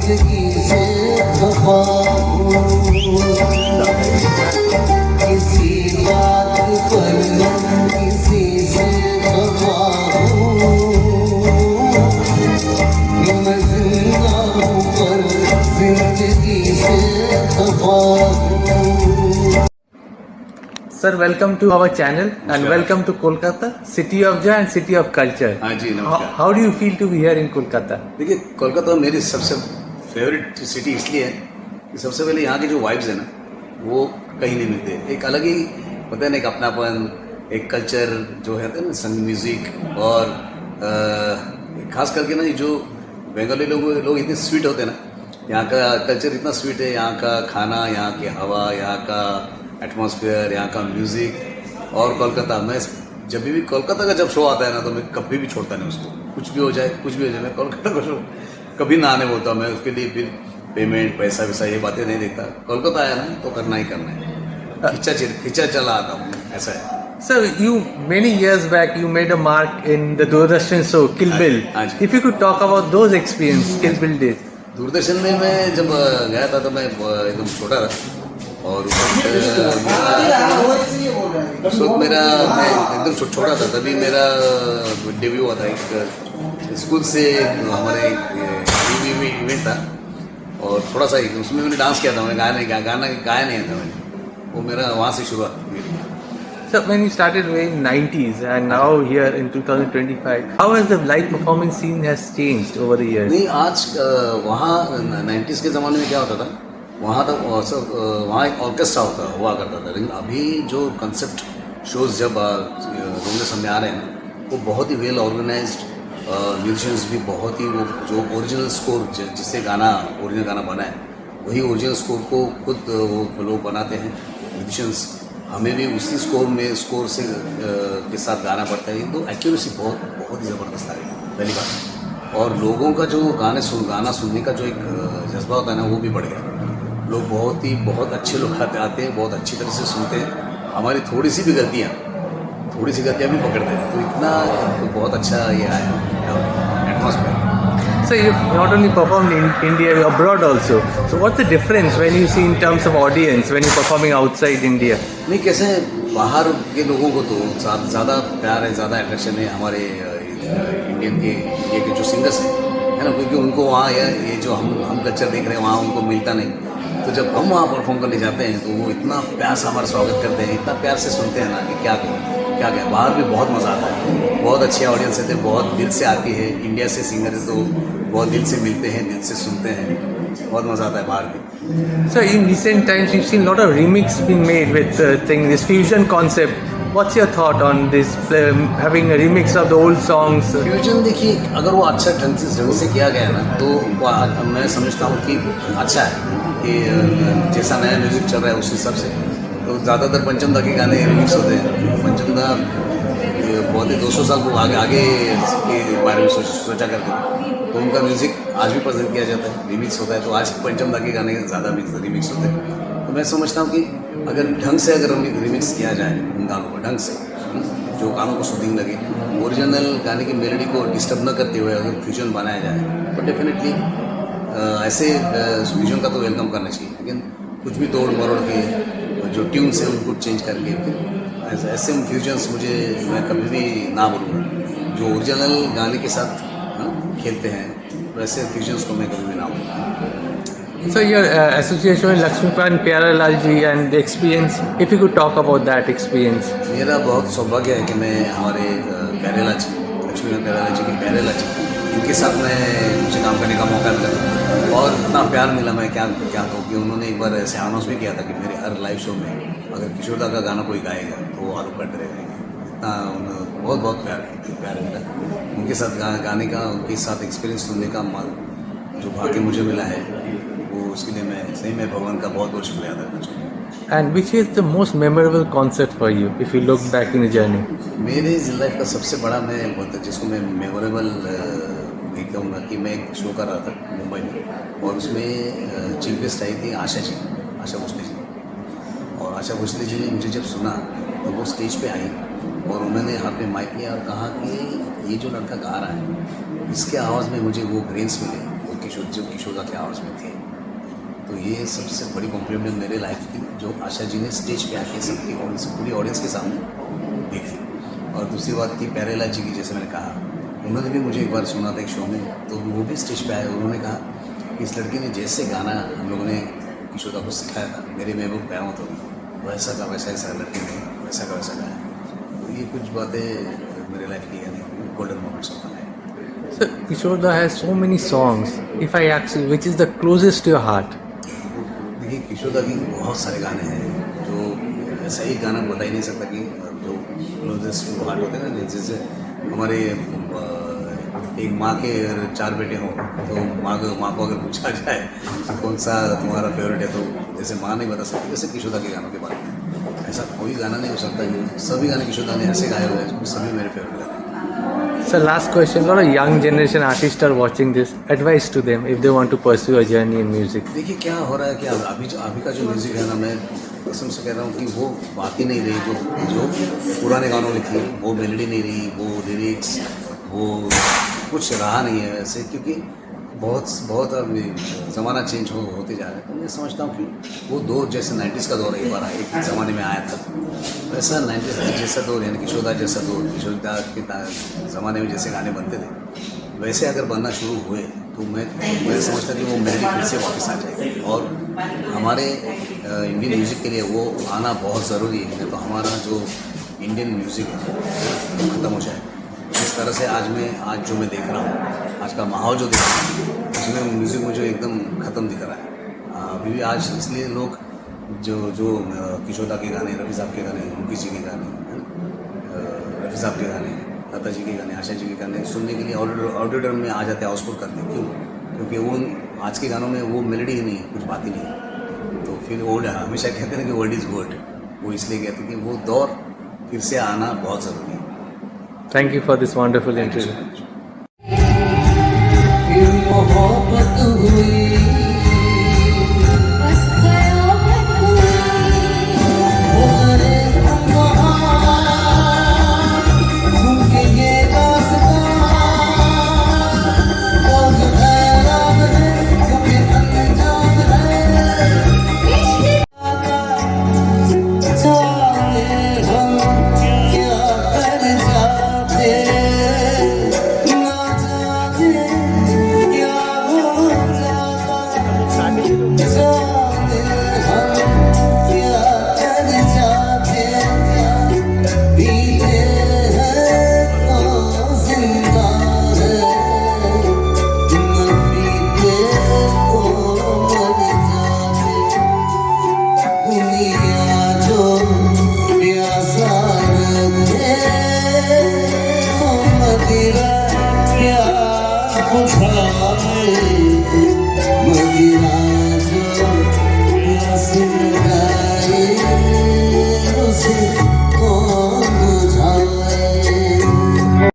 जिंदगी से खफा किसी बात पर किसी से खफा मैं जिंदा हूँ पर जिंदगी से खफा। Sir, welcome to our channel and Sure. welcome to Kolkata, city of joy and city of culture. हाँ जी, How, नमस्कार। how do you feel to be here in Kolkata? देखिए, कोलकाता मेरी सबसे फेवरेट सिटी इसलिए है कि सबसे पहले यहाँ की जो वाइब्स है ना वो कहीं नहीं मिलते। एक अलग ही पता है ना, एक अपनापन, एक कल्चर जो है ना, संग म्यूजिक और खास करके ना जो बंगाली लोग इतने स्वीट होते हैं ना, यहाँ का कल्चर इतना स्वीट है, यहाँ का खाना, यहाँ की हवा, यहाँ का एटमॉस्फेयर, यहाँ का म्यूज़िक। और कोलकाता, मैं जब भी कोलकाता का जब शो आता है ना तो मैं कभी भी छोड़ता नहीं उसको, कुछ भी हो जाए मैं कोलकाता का शो कभी ना आने बोलता। मैं उसके लिए फिर पेमेंट, पैसा वैसा ये बातें नहीं देखता। कोलकाता आया ना तो करना ही करना है, खींचा चला आता हूँ, ऐसा है। Sir, you many years back you made a mark in the Doordarshan show Kill Bill. If you could talk about those experiences, Kill Bill days. Doordarshan में मैं जब गया था तो मैं एकदम छोटा था और उस वक्त मेरा मैं एकदम छोटा था, तभी मेरा डेब्यू हुआ था। एक स्कूल से हमारे एक इवेंट था और थोड़ा सा उसमें मैंने डांस किया था। मैंने गाया नहीं था मैंने, वो मेरा वहाँ से शुरुआत हुई। So when you started in 90s and now here in 2025, how has the live performance scene has changed over the years? नहीं, आज वहाँ 90s के ज़माने में क्या होता था, वहाँ तक वहाँ एक ऑर्केस्ट्रा हुआ करता था। लेकिन अभी जो कंसेप्ट शोज़ जब लोगों के सामने आ रहे हैं वो बहुत ही वेल ऑर्गेनाइज्ड, म्यूजिशियंस भी बहुत ही, वो जो ओरिजिनल स्कोर जिससे ओरिजिनल गाना बना है वही ओरिजिनल स्कोर को खुद वो लोग बनाते हैं म्यूजिशियंस। हमें भी उसी स्कोर से के साथ गाना पड़ता है, तो एक्यूरेसी बहुत ही ज़बरदस्त आ गई पहली बात। और लोगों का जो गाना सुनने का जो एक जज्बा होता है ना वो भी बढ़ गया। लोग बहुत अच्छे लोग आते हैं, बहुत अच्छी तरह से सुनते हैं। हमारी थोड़ी सी गलतियाँ भी पकड़ते हैं, तो इतना बहुत अच्छा ये है atmosphere. So you've not only performed in India, you're abroad also. So what's the difference when you see in terms of audience when you're performing outside India? नहीं, कैसे बाहर के लोगों को तो ज़्यादा प्यार है, ज़्यादा अट्रैक्शन है हमारे इंडिया के जो सिंगर्स हैं, है ना, क्योंकि उनको वहाँ ये जो हम कल्चर देख रहे हैं वहाँ उनको मिलता नहीं। तो जब हम वहाँ परफॉर्म करने जाते हैं तो वो इतना प्यार से हमारा स्वागत करते हैं, इतना प्यार से सुनते हैं ना कि क्या बाहर भी बहुत मज़ा आता है। बहुत अच्छी ऑडियंस है, बहुत दिल से आती है। इंडिया से सिंगर है तो बहुत दिल से मिलते हैं, दिल से सुनते हैं, बहुत मज़ा आता है बाहर भी। So in recent times we've seen a lot of remix being made with this fusion concept. What's your thought on this, having a remix of the old songs? Fusion देखिए, अगर वो अच्छा ढंग से किया गया ना तो मैं समझता हूँ कि अच्छा है कि जैसा नया म्यूज़िक चल रहा है उस हिसाब से। तो ज़्यादातर पंचम दा के गाने रिमिक्स होते हैं। पंचम दा बहुत ही 200 साल को आगे के बारे में सोचा करके, तो उनका म्यूज़िक आज भी पसंद किया जाता है, रिमिक्स होता है। तो आज पंचम दा के गाने ज़्यादा रिमिक्स होते हैं। तो मैं समझता हूँ कि अगर ढंग से रिमिक्स किया जाए उन गानों को, ढंग से जो गानों को सूदिंग लगे, ओरिजिनल गाने की मेलोडी को डिस्टर्ब न करते हुए अगर फ्यूजन बनाया जाए तो डेफिनेटली ऐसे फ्यूजन का तो वेलकम करना चाहिए। लेकिन कुछ भी तोड़ मरोड़ के जो ट्यून्स है उनको चेंज करके फिर ऐसे फ्यूजन्स मैं कभी भी ना बोलूँगा। जो ओरिजिनल गाने के साथ खेलते हैं वैसे फ्यूजन्स को मैं कभी भी ना बोलूँगा। So your association with Lakshmipant Pyarelal ji and the experience, if you could talk about that experience. मेरा बहुत सौभाग्य है कि मैं हमारे प्यारेलाल जी, लक्ष्मीकांत प्यारेलाल जी के प्यारेलाल जी, इनके साथ मुझे काम करने का मौका मिला और इतना प्यार मिला। मैं क्या कहूँ कि उन्होंने एक बार ऐसे अनाउंस भी किया था कि मेरे हर लाइव शो में अगर किशोर दा का गाना कोई गाएगा तो वो आलू कट रहेगा। इतना बहुत प्यार मिला उनके साथ गाने का, उनके साथ एक्सपीरियंस सुनने का जो भाग्य मुझे मिला है, वो उसके लिए मैं सही में भगवान का बहुत शुक्रिया अदा करना चाहूँगा। And which is the most memorable concert for you, if you look back in the journey? मेरे लाइफ का सबसे बड़ा जिसको मैं मेमोरेबल कहूँगा कि मैं एक शो कर रहा था मुंबई में और उसमें चीफ गेस्ट आई थी आशा भोसले जी। और आशा भोसले जी ने मुझे जब सुना तो वो स्टेज पे आई और उन्होंने हाथ में माइक लिया और कहा कि ये जो लड़का गा रहा है इसके आवाज़ में मुझे वो ग्रेन्स मिले, वो किशोर दा की आवाज़ में थे। तो ये सबसे बड़ी कॉम्प्लीमेंट मेरे लाइफ की, जो आशा जी ने स्टेज पे आके सबकी ऑडियंस, पूरी ऑडियंस के सामने देखी। और दूसरी बात की प्यारेलाल जी की, जैसे मैंने कहा, उन्होंने भी मुझे एक बार सुना था एक शो में, तो वो भी स्टेज पे आए। उन्होंने कहा कि इस लड़की ने जैसे गाना हम लोगों ने किशोर दा को सिखाया था, मेरे महबूब प्याओ तो वैसा का वैसा ऐसा लड़की ने वैसा का वैसा गाया। तो ये कुछ बातें मेरे लाइफ की, यानी golden moments of my life. So Kishore Da has so many songs. If I ask you, which is the closest to your heart? देखिए, किशोर दा की बहुत सारे गाने हैं, जो ऐसा ही गाना बता ही नहीं सकता कि जो क्लोजेस्ट टू हार्ट होते हैं ना, जैसे हमारे एक माँ के अगर 4 बेटे हों, तो माँ को अगर पूछा जाए कि कौन सा तुम्हारा फेवरेट है, तो जैसे माँ नहीं बता सकती, वैसे किशोर दा के गानों के बारे में ऐसा कोई गाना नहीं हो सकता। सभी गाने किशोर दा ने ऐसे गाए हुए हैं, सभी मेरे फेवरेट गाने हैं। So last question, a lot of young generation artists are watching this. Advice to them if they want to pursue a journey in music. देखिए क्या हो रहा है कि अभी का जो म्यूज़िक है ना, मैं कसम से कह रहा हूँ कि वो बात ही नहीं रही जो पुराने गानों में थी। वो मेलोडी नहीं रही, वो लिरिक्स, वो कुछ रहा नहीं है वैसे, क्योंकि बहुत अभी ज़माना चेंज होते जा रहा है। तो मैं समझता हूँ कि वो दौर जैसे 90s का दौर एक बार एक ज़माने में आया था, वैसा 90s जैसा दौर, यानी किशोर दा जैसा दौर, किशोर दा के ज़माने में जैसे गाने बनते थे, वैसे अगर बनना शुरू हुए तो मैं समझता कि वो मेलोडी फिर से वापस आ जाएगी। और हमारे इंडियन म्यूज़िक के लिए वो आना बहुत ज़रूरी है, नहीं तो हमारा जो इंडियन म्यूज़िक है वो ख़त्म हो जाए। जिस तरह से आज जो मैं देख रहा हूँ, आज का माहौल जो देख रहा हूँ, उसमें म्यूज़िक मुझे एकदम ख़त्म दिख रहा है। अभी भी आज इसलिए लोग जो किशोर दा के गाने, रफ़ी साहब के गाने, मुकेश जी के गाने, रफ़ी साहब के गाने, लता जी के गाने, आशा जी के गाने सुनने के लिए ऑडिटोरियम में आ जाते हैं, हाउसफुल करते हैं। क्यों? क्योंकि वो आज के गानों में वो मेलोडी ही नहीं है, कुछ बात ही नहीं है। तो फिर ओल्ड, हमेशा कहते हैं कि वर्ल्ड इज़ गुड, वो इसलिए कहते हैं कि वो दौर फिर से आना बहुत ज़रूरी है। Thank you for this wonderful interview. फिर मोहब्बत हुई